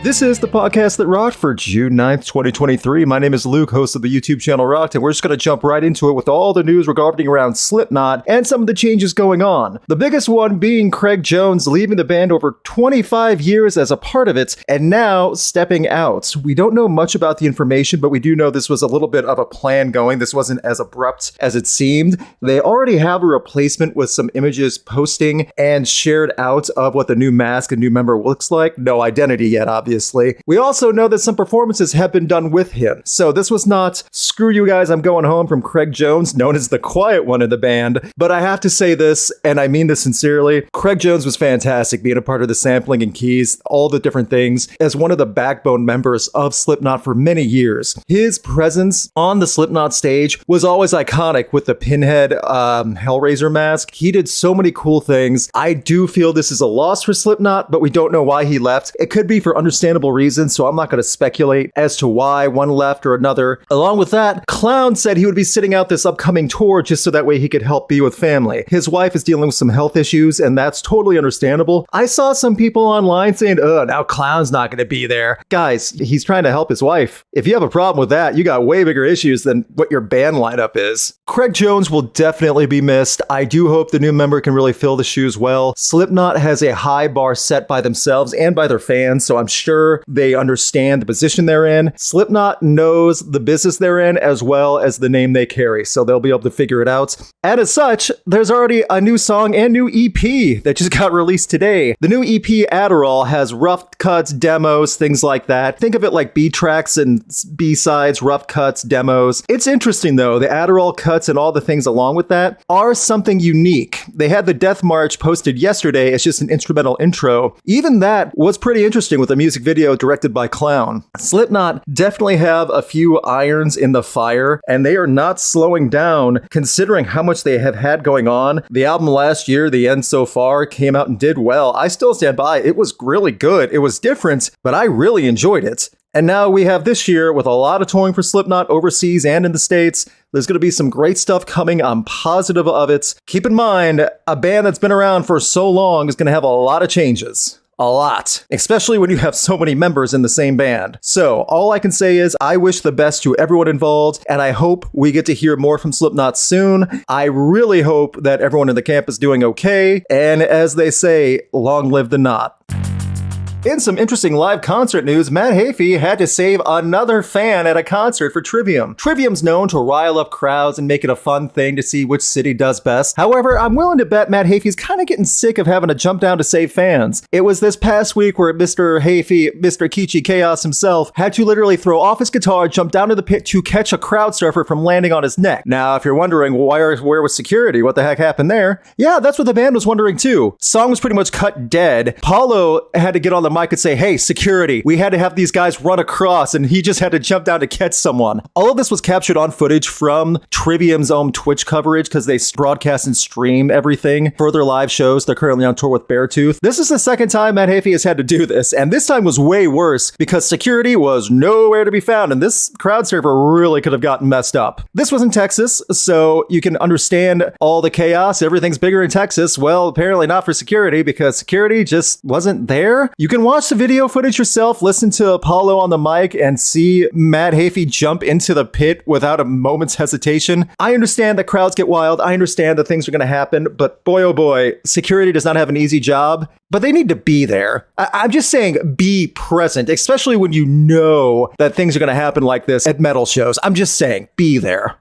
This is the podcast that rocked for June 9th, 2023. My name is Luke, host of the YouTube channel Rocked, and we're just going to jump right into it with all the news regarding around Slipknot and some of the changes going on. The biggest one being Craig Jones leaving the band over 25 years as a part of it, and now stepping out. We don't know much about the information, but we do know this was a little bit of a plan going. This wasn't as abrupt as it seemed. They already have a replacement with some images posting and shared out of what the new mask and new member looks like. No identity yet, obviously. We also know that some performances have been done with him. So this was not, screw you guys, I'm going home from Craig Jones, known as the quiet one in the band. But I have to say this, and I mean this sincerely, Craig Jones was fantastic being a part of the sampling and keys, all the different things, as one of the backbone members of Slipknot for many years. His presence on the Slipknot stage was always iconic with the pinhead Hellraiser mask. He did so many cool things. I do feel this is a loss for Slipknot, but we don't know why he left. It could be for understandable reasons, so I'm not going to speculate as to why one left or another. Along with that, Clown said he would be sitting out this upcoming tour just so that way he could help be with family. His wife is dealing with some health issues, and that's totally understandable. I saw some people online saying, now Clown's not going to be there. Guys, he's trying to help his wife. If you have a problem with that, you got way bigger issues than what your band lineup is. Craig Jones will definitely be missed. I do hope the new member can really fill the shoes well. Slipknot has a high bar set by themselves and by their fans, so I'm sure they understand the position they're in. Slipknot knows the business they're in as well as the name they carry, so they'll be able to figure it out. And as such, there's already a new song and new EP that just got released today. The new EP, Adderall, has rough cuts, demos, things like that. Think of it like B-tracks and B-sides, rough cuts, demos. It's interesting though, the Adderall cuts and all the things along with that are something unique. They had the Death March posted yesterday as just an instrumental intro. Even that was pretty interesting with a music video directed by Clown. Slipknot definitely have a few irons in the fire, and they are not slowing down considering how much they have had going on. The album last year, The End So Far, came out and did well. I still stand by. It was really good. It was different, but I really enjoyed it. And now we have this year with a lot of touring for Slipknot overseas and in the States. There's going to be some great stuff coming. I'm positive of it. Keep in mind, a band that's been around for so long is going to have a lot of changes. A lot, especially when you have so many members in the same band. So all I can say is I wish the best to everyone involved, and I hope we get to hear more from Slipknot soon. I really hope that everyone in the camp is doing okay, and as they say, long live the knot. In some interesting live concert news, Matt Heafy had to save another fan at a concert for Trivium. Trivium's known to rile up crowds and make it a fun thing to see which city does best. However, I'm willing to bet Matt Heafy's kind of getting sick of having to jump down to save fans. It was this past week where Mr. Heafy, Mr. Kichi Chaos himself, had to literally throw off his guitar, jump down to the pit to catch a crowd surfer from landing on his neck. Now, if you're wondering where was security, what the heck happened there? Yeah, that's what the band was wondering too. Song was pretty much cut dead. Paulo had to get on the mic and say, hey, security, we had to have these guys run across, and he just had to jump down to catch someone. All of this was captured on footage from Trivium's own Twitch coverage because they broadcast and stream everything for their live shows. They're currently on tour with Beartooth. This is the second time Matt Heafy has had to do this, and this time was way worse because security was nowhere to be found, and this crowd surfer really could have gotten messed up. This was in Texas, so you can understand all the chaos. Everything's bigger in Texas. Well, apparently not for security because security just wasn't there. You can watch the video footage yourself, listen to Apollo on the mic, and see Matt Heafy jump into the pit without a moment's hesitation. I understand that crowds get wild. I understand that things are going to happen, but boy, oh boy, security does not have an easy job, but they need to be there. I'm just saying be present, especially when you know that things are going to happen like this at metal shows. I'm just saying be there.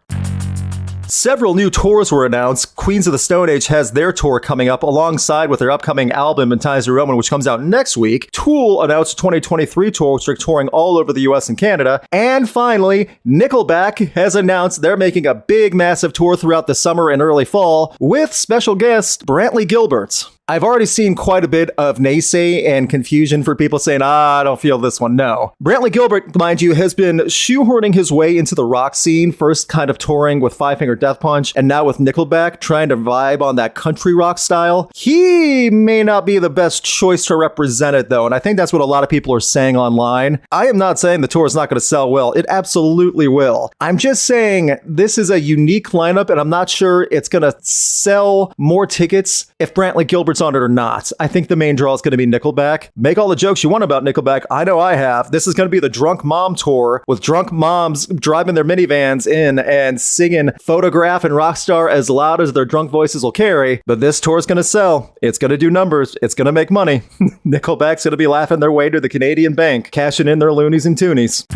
Several new tours were announced. Queens of the Stone Age has their tour coming up alongside with their upcoming album, In Times New Roman, which comes out next week. Tool announced a 2023 tour, which they're touring all over the US and Canada. And finally, Nickelback has announced they're making a big, massive tour throughout the summer and early fall with special guest Brantley Gilbert. I've already seen quite a bit of naysay and confusion for people saying, I don't feel this one. No. Brantley Gilbert, mind you, has been shoehorning his way into the rock scene, first kind of touring with Five Finger Death Punch, and now with Nickelback, trying to vibe on that country rock style. He may not be the best choice to represent it, though, and I think that's what a lot of people are saying online. I am not saying the tour is not going to sell well. It absolutely will. I'm just saying this is a unique lineup, and I'm not sure it's going to sell more tickets if Brantley Gilbert's shirts on it or not. I think the main draw is going to be Nickelback. Make all the jokes you want about Nickelback. I know I have. This is going to be the drunk mom tour with drunk moms driving their minivans in and singing Photograph and Rockstar as loud as their drunk voices will carry. But this tour is going to sell. It's going to do numbers. It's going to make money. Nickelback's going to be laughing their way to the Canadian bank, cashing in their loonies and toonies.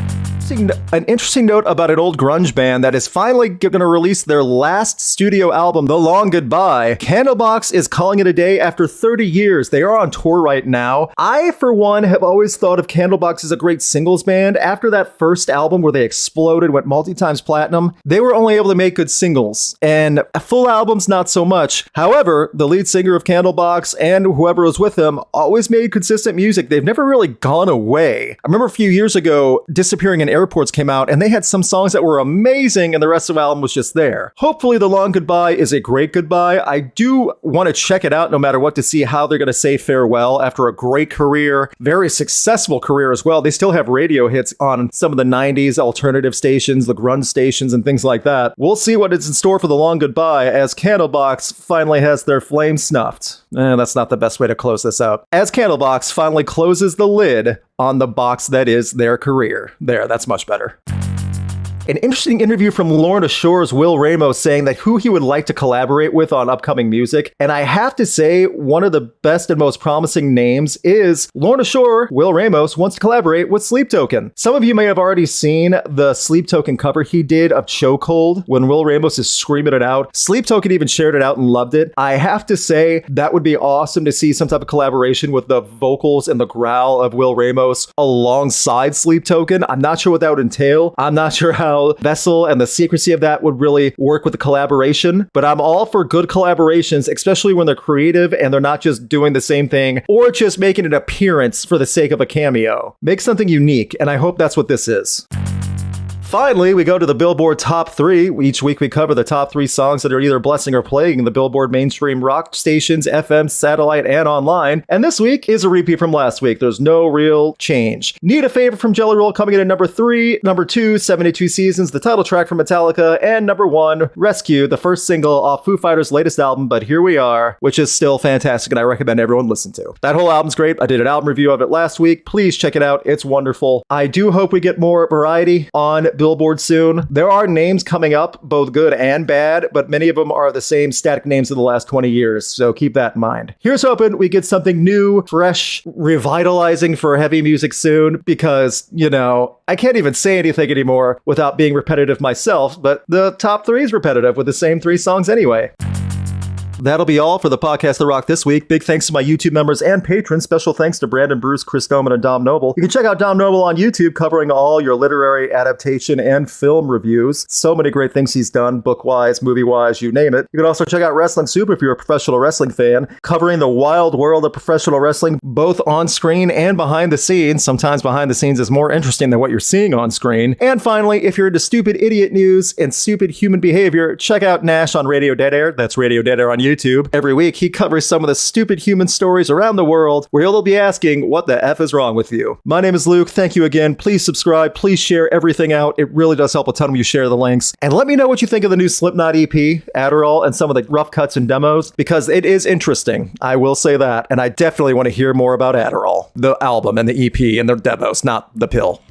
An interesting note about an old grunge band that is finally going to release their last studio album, The Long Goodbye. Candlebox is calling it a day after 30 years. They are on tour right now. I, for one, have always thought of Candlebox as a great singles band. After that first album where they exploded, went multi-times platinum, they were only able to make good singles. And full albums, not so much. However, the lead singer of Candlebox and whoever was with him always made consistent music. They've never really gone away. I remember a few years ago, Disappearing in Airports came out, and they had some songs that were amazing, and the rest of the album was just there. Hopefully, The Long Goodbye is a great goodbye. I do want to check it out no matter what to see how they're going to say farewell after a great career, very successful career as well. They still have radio hits on some of the 90s alternative stations, the grunge stations, and things like that. We'll see what is in store for The Long Goodbye as Candlebox finally has their flame snuffed. That's not the best way to close this out. As Candlebox finally closes the lid on the box that is their career. There, that's much better. An interesting interview from Lorna Shore's Will Ramos saying that who he would like to collaborate with on upcoming music. And I have to say, one of the best and most promising names is Lorna Shore. Will Ramos wants to collaborate with Sleep Token. Some of you may have already seen the Sleep Token cover he did of Chokehold when Will Ramos is screaming it out. Sleep Token even shared it out and loved it. I have to say, that would be awesome to see some type of collaboration with the vocals and the growl of Will Ramos alongside Sleep Token. I'm not sure what that would entail. I'm not sure how Vessel and the secrecy of that would really work with the collaboration, but I'm all for good collaborations, especially when they're creative and they're not just doing the same thing or just making an appearance for the sake of a cameo. Make something unique, and I hope that's what this is. Finally, we go to the Billboard Top 3. Each week we cover the top 3 songs that are either blessing or plaguing the Billboard mainstream rock stations, FM, satellite, and online. And this week is a repeat from last week. There's no real change. Need a Favor from Jelly Roll coming in at number 3. Number 2, 72 Seasons, the title track from Metallica. And number 1, Rescue, the first single off Foo Fighters' latest album, But Here We Are, which is still fantastic and I recommend everyone listen to. That whole album's great. I did an album review of it last week. Please check it out. It's wonderful. I do hope we get more variety on Billboard soon. There are names coming up, both good and bad, but many of them are the same static names of the last 20 years, so keep that in mind. Here's hoping we get something new, fresh, revitalizing for heavy music soon, because, I can't even say anything anymore without being repetitive myself, but the top 3 is repetitive with the same 3 songs anyway. That'll be all for the Podcast The Rock this week. Big thanks to my YouTube members and patrons. Special thanks to Brandon Bruce, Chris Doman, and Dom Noble. You can check out Dom Noble on YouTube, covering all your literary adaptation and film reviews. So many great things he's done, book-wise, movie-wise, you name it. You can also check out Wrestling Soup if you're a professional wrestling fan, covering the wild world of professional wrestling, both on screen and behind the scenes. Sometimes behind the scenes is more interesting than what you're seeing on screen. And finally, if you're into stupid idiot news and stupid human behavior, check out Nash on Radio Dead Air. That's Radio Dead Air on YouTube. Every week, he covers some of the stupid human stories around the world where he'll be asking, what the F is wrong with you? My name is Luke. Thank you again. Please subscribe. Please share everything out. It really does help a ton when you share the links. And let me know what you think of the new Slipknot EP, Adderall, and some of the rough cuts and demos, because it is interesting. I will say that. And I definitely want to hear more about Adderall, the album and the EP and the demos, not the pill.